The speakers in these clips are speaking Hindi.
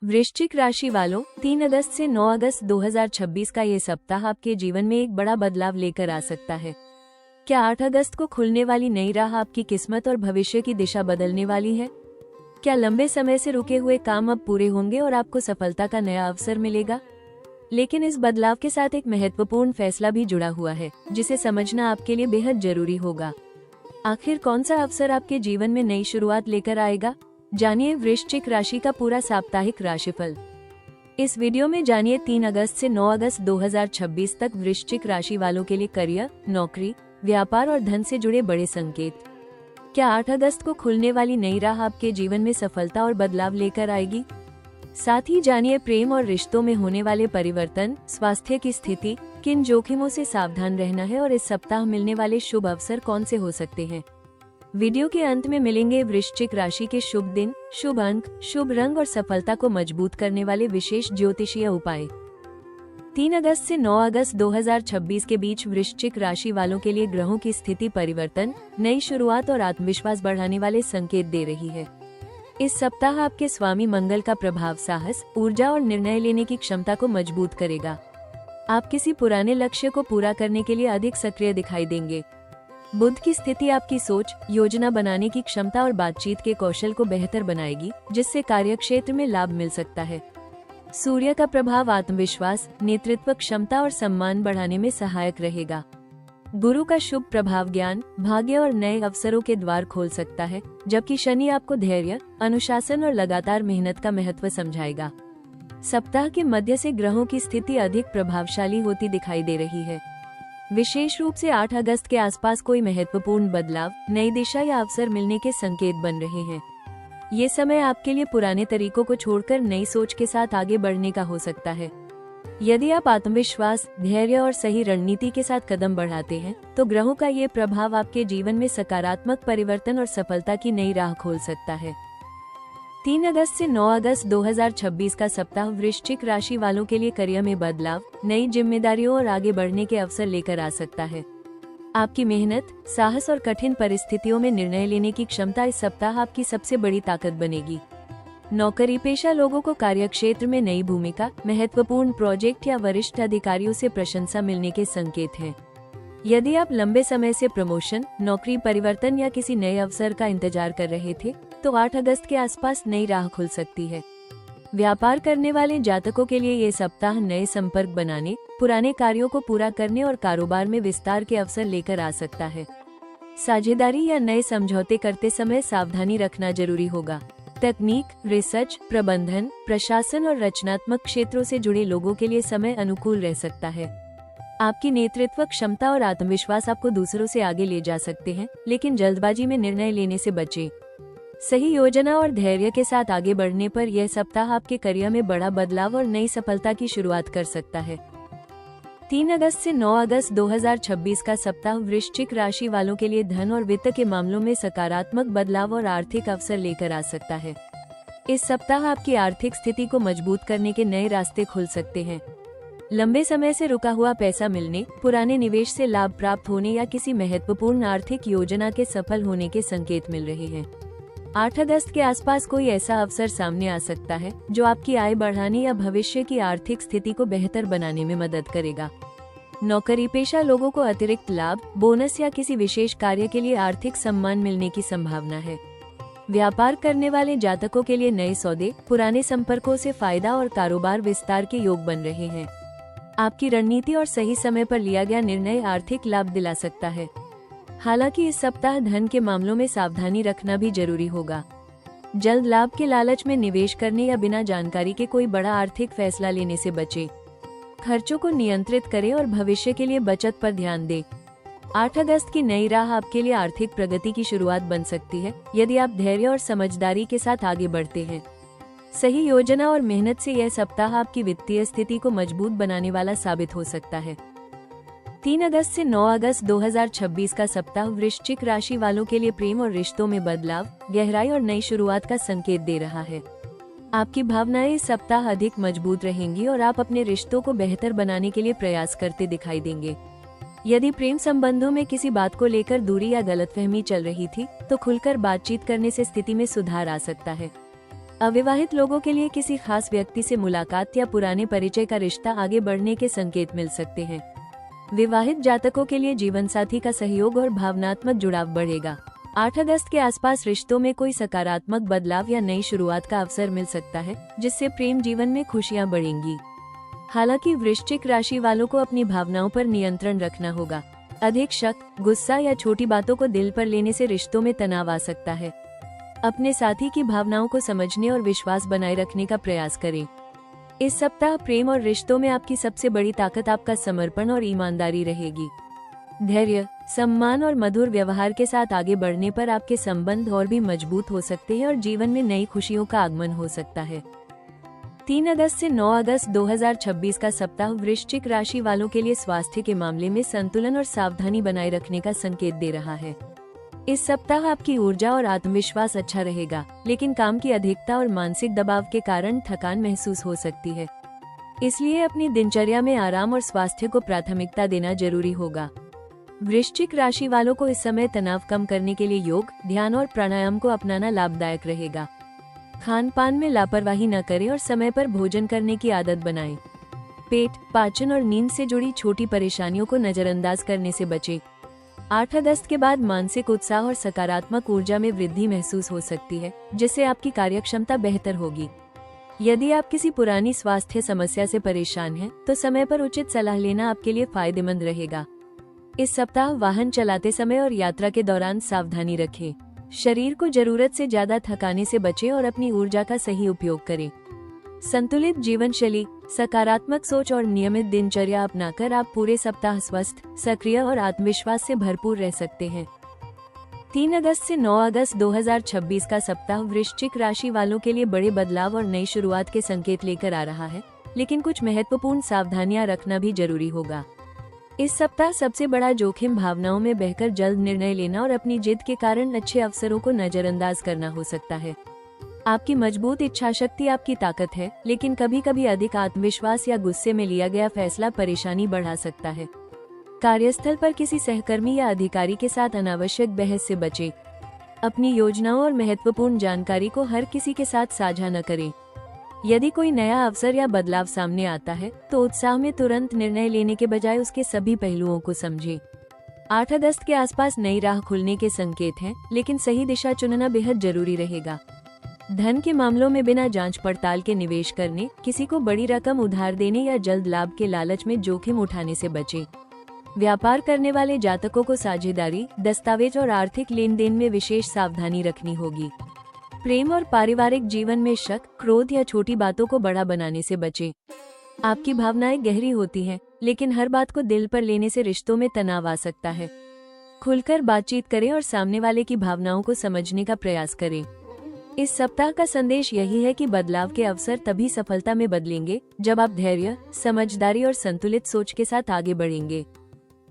वृश्चिक राशि वालों, 3 अगस्त से 9 अगस्त 2026 का ये सप्ताह आपके जीवन में एक बड़ा बदलाव लेकर आ सकता है। क्या 8 अगस्त को खुलने वाली नई राह आपकी किस्मत और भविष्य की दिशा बदलने वाली है? क्या लंबे समय से रुके हुए काम अब पूरे होंगे और आपको सफलता का नया अवसर मिलेगा? लेकिन इस बदलाव के साथ एक महत्वपूर्ण फैसला भी जुड़ा हुआ है, जिसे समझना आपके लिए बेहद जरूरी होगा। आखिर कौन सा अवसर आपके जीवन में नई शुरुआत लेकर आएगा? जानिए वृश्चिक राशि का पूरा साप्ताहिक राशिफल। इस वीडियो में जानिए 3 अगस्त से 9 अगस्त 2026 तक वृश्चिक राशि वालों के लिए करियर, नौकरी, व्यापार और धन से जुड़े बड़े संकेत। क्या 8 अगस्त को खुलने वाली नई राह आपके जीवन में सफलता और बदलाव लेकर आएगी? साथ ही जानिए प्रेम और रिश्तों में होने वाले परिवर्तन, स्वास्थ्य की स्थिति, किन जोखिमों से सावधान रहना है और इस सप्ताह मिलने वाले शुभ अवसर कौन से हो सकते हैं। वीडियो के अंत में मिलेंगे वृश्चिक राशि के शुभ दिन, शुभ अंक, शुभ रंग और सफलता को मजबूत करने वाले विशेष ज्योतिषीय उपाय। 3 अगस्त से 9 अगस्त 2026 के बीच वृश्चिक राशि वालों के लिए ग्रहों की स्थिति परिवर्तन, नई शुरुआत और आत्मविश्वास बढ़ाने वाले संकेत दे रही है। इस सप्ताह आपके स्वामी मंगल का प्रभाव साहस, ऊर्जा और निर्णय लेने की क्षमता को मजबूत करेगा। आप किसी पुराने लक्ष्य को पूरा करने के लिए अधिक सक्रिय दिखाई देंगे। बुध की स्थिति आपकी सोच, योजना बनाने की क्षमता और बातचीत के कौशल को बेहतर बनाएगी, जिससे कार्यक्षेत्र में लाभ मिल सकता है। सूर्य का प्रभाव आत्मविश्वास, नेतृत्व क्षमता और सम्मान बढ़ाने में सहायक रहेगा। गुरु का शुभ प्रभाव ज्ञान, भाग्य और नए अवसरों के द्वार खोल सकता है, जबकि शनि आपको धैर्य, अनुशासन और लगातार मेहनत का महत्व समझाएगा। सप्ताह के मध्य से ग्रहों की स्थिति अधिक प्रभावशाली होती दिखाई दे रही है। विशेष रूप से 8 अगस्त के आसपास कोई महत्वपूर्ण बदलाव, नई दिशा या अवसर मिलने के संकेत बन रहे हैं। ये समय आपके लिए पुराने तरीकों को छोड़कर नई सोच के साथ आगे बढ़ने का हो सकता है। यदि आप आत्मविश्वास, धैर्य और सही रणनीति के साथ कदम बढ़ाते हैं, तो ग्रहों का ये प्रभाव आपके जीवन में सकारात्मक परिवर्तन और सफलता की नई राह खोल सकता है। 3 अगस्त से 9 अगस्त 2026 का सप्ताह वृश्चिक राशि वालों के लिए करियर में बदलाव, नई जिम्मेदारियों और आगे बढ़ने के अवसर लेकर आ सकता है। आपकी मेहनत, साहस और कठिन परिस्थितियों में निर्णय लेने की क्षमता इस सप्ताह आपकी सबसे बड़ी ताकत बनेगी। नौकरी पेशा लोगों को कार्यक्षेत्र में नई भूमिका, महत्वपूर्ण प्रोजेक्ट या वरिष्ठ अधिकारियों से प्रशंसा मिलने के संकेत हैं। यदि आप लंबे समय से प्रमोशन, नौकरी परिवर्तन या किसी नए अवसर का इंतजार कर रहे थे, तो 8 अगस्त के आसपास नई राह खुल सकती है। व्यापार करने वाले जातकों के लिए ये सप्ताह नए संपर्क बनाने, पुराने कार्यों को पूरा करने और कारोबार में विस्तार के अवसर लेकर आ सकता है। साझेदारी या नए समझौते करते समय सावधानी रखना जरूरी होगा। तकनीक, रिसर्च, प्रबंधन, प्रशासन और रचनात्मक क्षेत्रों से जुड़े लोगों के लिए समय अनुकूल रह सकता है। आपकी नेतृत्व क्षमता और आत्मविश्वास आपको दूसरों से आगे ले जा सकते हैं, लेकिन जल्दबाजी में निर्णय लेने से बचें। सही योजना और धैर्य के साथ आगे बढ़ने पर यह सप्ताह आपके करियर में बड़ा बदलाव और नई सफलता की शुरुआत कर सकता है। 3 अगस्त से 9 अगस्त 2026 का सप्ताह वृश्चिक राशि वालों के लिए धन और वित्त के मामलों में सकारात्मक बदलाव और आर्थिक अवसर लेकर आ सकता है। इस सप्ताह आपकी आर्थिक स्थिति को मजबूत करने के नए रास्ते खुल सकते हैं। लंबे समय से रुका हुआ पैसा मिलने, पुराने निवेश से लाभ प्राप्त होने या किसी महत्वपूर्ण आर्थिक योजना के सफल होने के संकेत मिल रहे हैं। 8 अगस्त के आसपास कोई ऐसा अवसर सामने आ सकता है जो आपकी आय बढ़ाने या भविष्य की आर्थिक स्थिति को बेहतर बनाने में मदद करेगा। नौकरी पेशा लोगों को अतिरिक्त लाभ, बोनस या किसी विशेष कार्य के लिए आर्थिक सम्मान मिलने की संभावना है। व्यापार करने वाले जातकों के लिए नए सौदे, पुराने संपर्कों से फायदा और कारोबार विस्तार के योग बन रहे हैं। आपकी रणनीति और सही समय पर लिया गया निर्णय आर्थिक लाभ दिला सकता है। हालांकि इस सप्ताह धन के मामलों में सावधानी रखना भी जरूरी होगा। जल्द लाभ के लालच में निवेश करने या बिना जानकारी के कोई बड़ा आर्थिक फैसला लेने से बचें। खर्चों को नियंत्रित करें और भविष्य के लिए बचत पर ध्यान दें। 8 अगस्त की नई राह आपके लिए आर्थिक प्रगति की शुरुआत बन सकती है, यदि आप धैर्य और समझदारी के साथ आगे बढ़ते हैं। सही योजना और मेहनत से यह सप्ताह आपकी वित्तीय स्थिति को मजबूत बनाने वाला साबित हो सकता है। 3 अगस्त से 9 अगस्त 2026 का सप्ताह वृश्चिक राशि वालों के लिए प्रेम और रिश्तों में बदलाव, गहराई और नई शुरुआत का संकेत दे रहा है। आपकी भावनाएं इस सप्ताह अधिक मजबूत रहेंगी और आप अपने रिश्तों को बेहतर बनाने के लिए प्रयास करते दिखाई देंगे। यदि प्रेम संबंधों में किसी बात को लेकर दूरी या गलतफहमी चल रही थी, तो खुलकर बातचीत करने से स्थिति में सुधार आ सकता है। अविवाहित लोगों के लिए किसी खास व्यक्ति से मुलाकात या पुराने परिचय का रिश्ता आगे बढ़ने के संकेत मिल सकते हैं। विवाहित जातकों के लिए जीवन साथी का सहयोग और भावनात्मक जुड़ाव बढ़ेगा। 8 अगस्त के आसपास रिश्तों में कोई सकारात्मक बदलाव या नई शुरुआत का अवसर मिल सकता है, जिससे प्रेम जीवन में खुशियां बढ़ेंगी। हालांकि वृश्चिक राशि वालों को अपनी भावनाओं पर नियंत्रण रखना होगा। अधिक शक, गुस्सा या छोटी बातों को दिल पर लेने से रिश्तों में तनाव आ सकता है। अपने साथी की भावनाओं को समझने और विश्वास बनाए रखने का प्रयास करें। इस सप्ताह प्रेम और रिश्तों में आपकी सबसे बड़ी ताकत आपका समर्पण और ईमानदारी रहेगी। धैर्य, सम्मान और मधुर व्यवहार के साथ आगे बढ़ने पर आपके संबंध और भी मजबूत हो सकते हैं और जीवन में नई खुशियों का आगमन हो सकता है। 3 अगस्त से 9 अगस्त 2026 का सप्ताह वृश्चिक राशि वालों के लिए स्वास्थ्य के मामले में संतुलन और सावधानी बनाए रखने का संकेत दे रहा है। इस सप्ताह आपकी ऊर्जा और आत्मविश्वास अच्छा रहेगा, लेकिन काम की अधिकता और मानसिक दबाव के कारण थकान महसूस हो सकती है। इसलिए अपनी दिनचर्या में आराम और स्वास्थ्य को प्राथमिकता देना जरूरी होगा। वृश्चिक राशि वालों को इस समय तनाव कम करने के लिए योग, ध्यान और प्राणायाम को अपनाना लाभदायक रहेगा। खान पान में लापरवाही न करें और समय पर भोजन करने की आदत बनाएं। पेट, पाचन और नींद से जुड़ी छोटी परेशानियों को नजरअंदाज करने से बचें। 8 अगस्त के बाद मानसिक उत्साह और सकारात्मक ऊर्जा में वृद्धि महसूस हो सकती है, जिससे आपकी कार्यक्षमता बेहतर होगी। यदि आप किसी पुरानी स्वास्थ्य समस्या से परेशान हैं, तो समय पर उचित सलाह लेना आपके लिए फायदेमंद रहेगा। इस सप्ताह वाहन चलाते समय और यात्रा के दौरान सावधानी रखें। शरीर को जरूरत से ज्यादा थकाने से बचें और अपनी ऊर्जा का सही उपयोग करें। संतुलित जीवन शैली, सकारात्मक सोच और नियमित दिनचर्या अपनाकर आप पूरे सप्ताह स्वस्थ, सक्रिय और आत्मविश्वास से भरपूर रह सकते हैं। 3 अगस्त से 9 अगस्त 2026 का सप्ताह वृश्चिक राशि वालों के लिए बड़े बदलाव और नई शुरुआत के संकेत लेकर आ रहा है, लेकिन कुछ महत्वपूर्ण सावधानियां रखना भी जरूरी होगा। इस सप्ताह सबसे बड़ा जोखिम भावनाओं में बहकर जल्द निर्णय लेना और अपनी जिद के कारण अच्छे अवसरों को नजरअंदाज करना हो सकता है। आपकी मजबूत इच्छा शक्ति आपकी ताकत है, लेकिन कभी कभी अधिक आत्मविश्वास या गुस्से में लिया गया फैसला परेशानी बढ़ा सकता है। कार्यस्थल पर किसी सहकर्मी या अधिकारी के साथ अनावश्यक बहस से बचें। अपनी योजनाओं और महत्वपूर्ण जानकारी को हर किसी के साथ साझा न करें। यदि कोई नया अवसर या बदलाव सामने आता है, तो उत्साह में तुरंत निर्णय लेने के बजाय उसके सभी पहलुओं को समझें। 8 अगस्त के आसपास नई राह खुलने के संकेत हैं, लेकिन सही दिशा चुनना बेहद जरूरी रहेगा। धन के मामलों में बिना जांच पड़ताल के निवेश करने, किसी को बड़ी रकम उधार देने या जल्द लाभ के लालच में जोखिम उठाने से बचें। व्यापार करने वाले जातकों को साझेदारी, दस्तावेज और आर्थिक लेन देन में विशेष सावधानी रखनी होगी। प्रेम और पारिवारिक जीवन में शक, क्रोध या छोटी बातों को बड़ा बनाने से बचें। आपकी भावनाएं गहरी होती हैं, लेकिन हर बात को दिल पर लेने से रिश्तों में तनाव आ सकता है। खुलकर बातचीत करें और सामने वाले की भावनाओं को समझने का प्रयास करें। इस सप्ताह का संदेश यही है कि बदलाव के अवसर तभी सफलता में बदलेंगे, जब आप धैर्य, समझदारी और संतुलित सोच के साथ आगे बढ़ेंगे।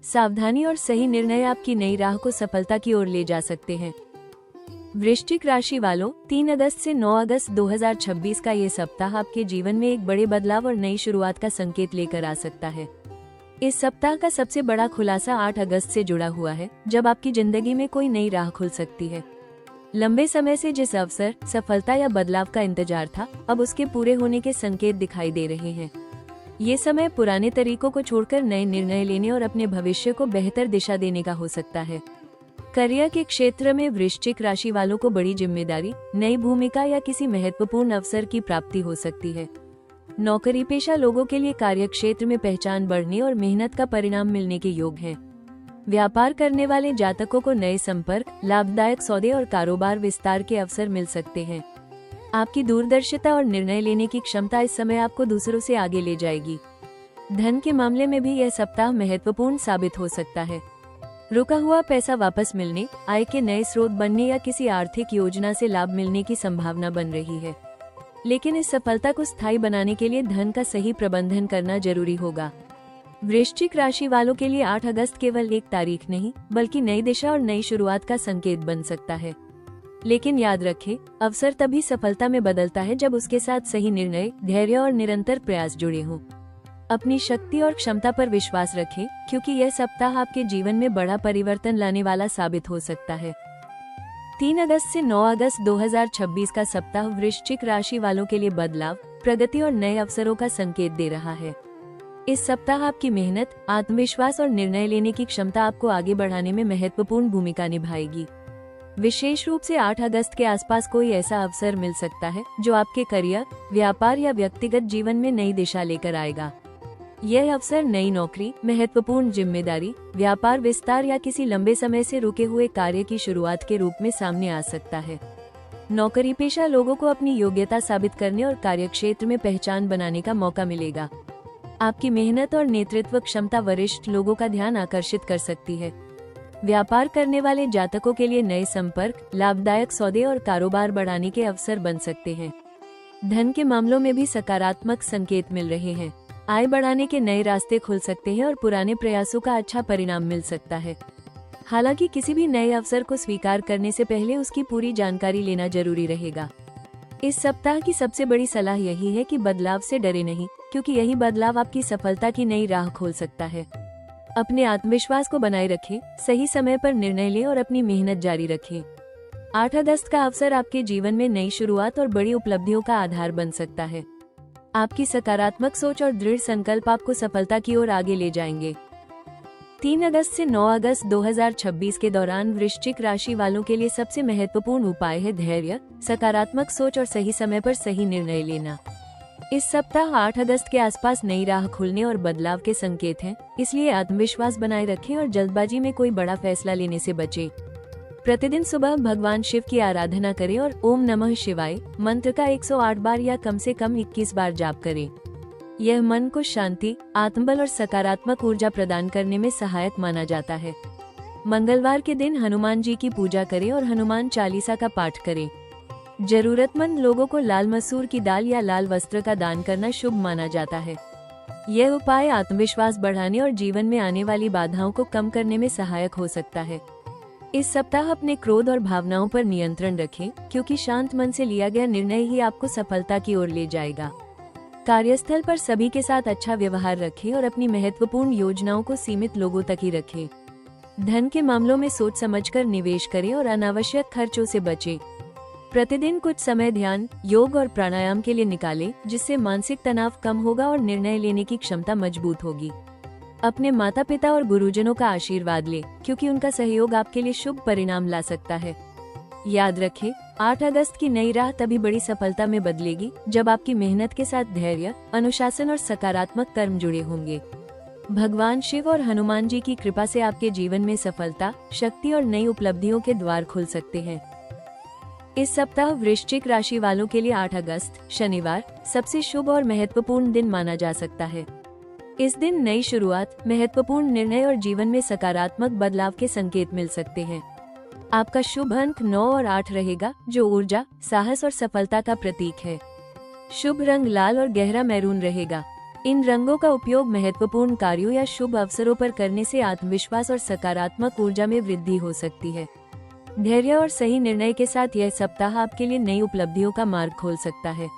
सावधानी और सही निर्णय आपकी नई राह को सफलता की ओर ले जा सकते हैं। वृश्चिक राशि वालों, 3 अगस्त से 9 अगस्त 2026 का ये सप्ताह आपके जीवन में एक बड़े बदलाव और नई शुरुआत का संकेत लेकर आ सकता है। इस सप्ताह का सबसे बड़ा खुलासा 8 अगस्त से जुड़ा हुआ है, जब आपकी जिंदगी में कोई नई राह खुल सकती है। लंबे समय से जिस अवसर, सफलता या बदलाव का इंतजार था, अब उसके पूरे होने के संकेत दिखाई दे रहे हैं। ये समय पुराने तरीकों को छोड़कर नए निर्णय लेने और अपने भविष्य को बेहतर दिशा देने का हो सकता है। करियर के क्षेत्र में वृश्चिक राशि वालों को बड़ी जिम्मेदारी, नई भूमिका या किसी महत्वपूर्ण अवसर की प्राप्ति हो सकती है। नौकरी पेशा लोगों के लिए कार्य क्षेत्र में पहचान बढ़ने और मेहनत का परिणाम मिलने के योग हैं। व्यापार करने वाले जातकों को नए संपर्क, लाभदायक सौदे और कारोबार विस्तार के अवसर मिल सकते हैं। आपकी दूरदर्शिता और निर्णय लेने की क्षमता इस समय आपको दूसरों से आगे ले जाएगी। धन के मामले में भी यह सप्ताह महत्वपूर्ण साबित हो सकता है। रुका हुआ पैसा वापस मिलने, आय के नए स्रोत बनने या किसी आर्थिक योजना से लाभ मिलने की संभावना बन रही है। लेकिन इस सफलता को स्थायी बनाने के लिए धन का सही प्रबंधन करना जरूरी होगा। वृश्चिक राशि वालों के लिए 8 अगस्त केवल एक तारीख नहीं, बल्कि नई दिशा और नई शुरुआत का संकेत बन सकता है। लेकिन याद रखें, अवसर तभी सफलता में बदलता है जब उसके साथ सही निर्णय, धैर्य और निरंतर प्रयास जुड़े हों। अपनी शक्ति और क्षमता पर विश्वास रखें, क्योंकि यह सप्ताह आपके जीवन में बड़ा परिवर्तन लाने वाला साबित हो सकता है। 3 अगस्त से 9 अगस्त 2026 का सप्ताह वृश्चिक राशि वालों के लिए बदलाव, प्रगति और नए अवसरों का संकेत दे रहा है। इस सप्ताह आपकी मेहनत, आत्मविश्वास और निर्णय लेने की क्षमता आपको आगे बढ़ाने में महत्वपूर्ण भूमिका निभाएगी। विशेष रूप से 8 अगस्त के आसपास कोई ऐसा अवसर मिल सकता है जो आपके करियर, व्यापार या व्यक्तिगत जीवन में नई दिशा लेकर आएगा। यह अवसर नई नौकरी, महत्वपूर्ण जिम्मेदारी, व्यापार विस्तार या किसी लंबे समय से रुके हुए कार्य की शुरुआत के रूप में सामने आ सकता है। नौकरी पेशा लोगों को अपनी योग्यता साबित करने और कार्यक्षेत्र में पहचान बनाने का मौका मिलेगा। आपकी मेहनत और नेतृत्व क्षमता वरिष्ठ लोगों का ध्यान आकर्षित कर सकती है। व्यापार करने वाले जातकों के लिए नए संपर्क, लाभदायक सौदे और कारोबार बढ़ाने के अवसर बन सकते हैं। धन के मामलों में भी सकारात्मक संकेत मिल रहे हैं। आय बढ़ाने के नए रास्ते खुल सकते हैं और पुराने प्रयासों का अच्छा परिणाम मिल सकता है। हालांकि किसी भी नए अवसर को स्वीकार करने से पहले उसकी पूरी जानकारी लेना जरूरी रहेगा। इस सप्ताह की सबसे बड़ी सलाह यही है कि बदलाव से डरे नहीं, क्योंकि यही बदलाव आपकी सफलता की नई राह खोल सकता है। अपने आत्मविश्वास को बनाए रखें, सही समय पर निर्णय लें और अपनी मेहनत जारी रखें। 8 अगस्त का अवसर आपके जीवन में नई शुरुआत और बड़ी उपलब्धियों का आधार बन सकता है। आपकी सकारात्मक सोच और दृढ़ संकल्प आपको सफलता की ओर आगे ले जाएंगे। 3 अगस्त से 9 अगस्त 2026 के दौरान वृश्चिक राशि वालों के लिए सबसे महत्वपूर्ण उपाय है धैर्य, सकारात्मक सोच और सही समय पर सही निर्णय लेना। इस सप्ताह 8 अगस्त के आसपास नई राह खुलने और बदलाव के संकेत हैं, इसलिए आत्मविश्वास बनाए रखें और जल्दबाजी में कोई बड़ा फैसला लेने से बचें। प्रतिदिन सुबह भगवान शिव की आराधना करें और ओम नमः शिवाय मंत्र का 108 बार या कम से कम 21 बार जाप करें। यह मन को शांति, आत्मबल और सकारात्मक ऊर्जा प्रदान करने में सहायक माना जाता है। मंगलवार के दिन हनुमान जी की पूजा करें और हनुमान चालीसा का पाठ करें। जरूरतमंद लोगों को लाल मसूर की दाल या लाल वस्त्र का दान करना शुभ माना जाता है। यह उपाय आत्मविश्वास बढ़ाने और जीवन में आने वाली बाधाओं को कम करने में सहायक हो सकता है। इस सप्ताह अपने क्रोध और भावनाओं पर नियंत्रण रखें, क्योंकि शांत मन से लिया गया निर्णय ही आपको सफलता की ओर ले जाएगा। कार्यस्थल पर सभी के साथ अच्छा व्यवहार रखें और अपनी महत्वपूर्ण योजनाओं को सीमित लोगों तक ही रखें। धन के मामलों में सोच समझकर निवेश करें और अनावश्यक खर्चों से बचें। प्रतिदिन कुछ समय ध्यान, योग और प्राणायाम के लिए निकालें, जिससे मानसिक तनाव कम होगा और निर्णय लेने की क्षमता मजबूत होगी। अपने माता पिता और गुरुजनों का आशीर्वाद लें, क्योंकि उनका सहयोग आपके लिए शुभ परिणाम ला सकता है। याद रखें, 8 अगस्त की नई राह तभी बड़ी सफलता में बदलेगी जब आपकी मेहनत के साथ धैर्य, अनुशासन और सकारात्मक कर्म जुड़े होंगे। भगवान शिव और हनुमान जी की कृपा से आपके जीवन में सफलता, शक्ति और नई उपलब्धियों के द्वार खुल सकते हैं। इस सप्ताह वृश्चिक राशि वालों के लिए 8 अगस्त शनिवार सबसे शुभ और महत्वपूर्ण दिन माना जा सकता है। इस दिन नई शुरुआत, महत्वपूर्ण निर्णय और जीवन में सकारात्मक बदलाव के संकेत मिल सकते हैं। आपका शुभ अंक 9 और 8 रहेगा, जो ऊर्जा, साहस और सफलता का प्रतीक है। शुभ रंग लाल और गहरा मैरून रहेगा। इन रंगों का उपयोग महत्वपूर्ण कार्यों या शुभ अवसरों पर करने से आत्मविश्वास और सकारात्मक ऊर्जा में वृद्धि हो सकती है। धैर्य और सही निर्णय के साथ यह सप्ताह आपके लिए नई उपलब्धियों का मार्ग खोल सकता है।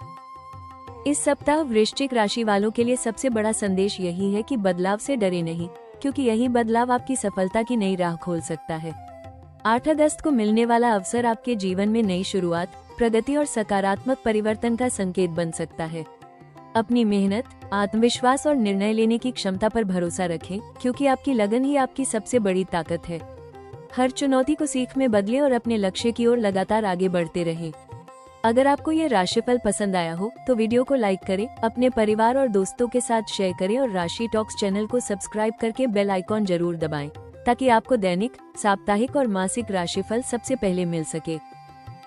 इस सप्ताह वृश्चिक राशि वालों के लिए सबसे बड़ा संदेश यही है कि बदलाव से डरे नहीं, क्योंकि यही बदलाव आपकी सफलता की नई राह खोल सकता है। 8 अगस्त को मिलने वाला अवसर आपके जीवन में नई शुरुआत, प्रगति और सकारात्मक परिवर्तन का संकेत बन सकता है। अपनी मेहनत, आत्मविश्वास और निर्णय लेने की क्षमता पर भरोसा रखें, क्योंकि आपकी लगन ही आपकी सबसे बड़ी ताकत है। हर चुनौती को सीख में बदलें और अपने लक्ष्य की ओर लगातार आगे बढ़ते रहें। अगर आपको ये राशिफल पसंद आया हो तो वीडियो को लाइक करें, अपने परिवार और दोस्तों के साथ शेयर करें और राशि टॉक्स चैनल को सब्सक्राइब करके बेल आइकॉन जरूर दबाएं, ताकि आपको दैनिक, साप्ताहिक और मासिक राशिफल सबसे पहले मिल सके।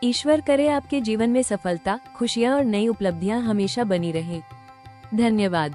ईश्वर करे आपके जीवन में सफलता, खुशियाँ और नई उपलब्धियाँ हमेशा बनी रहें। धन्यवाद।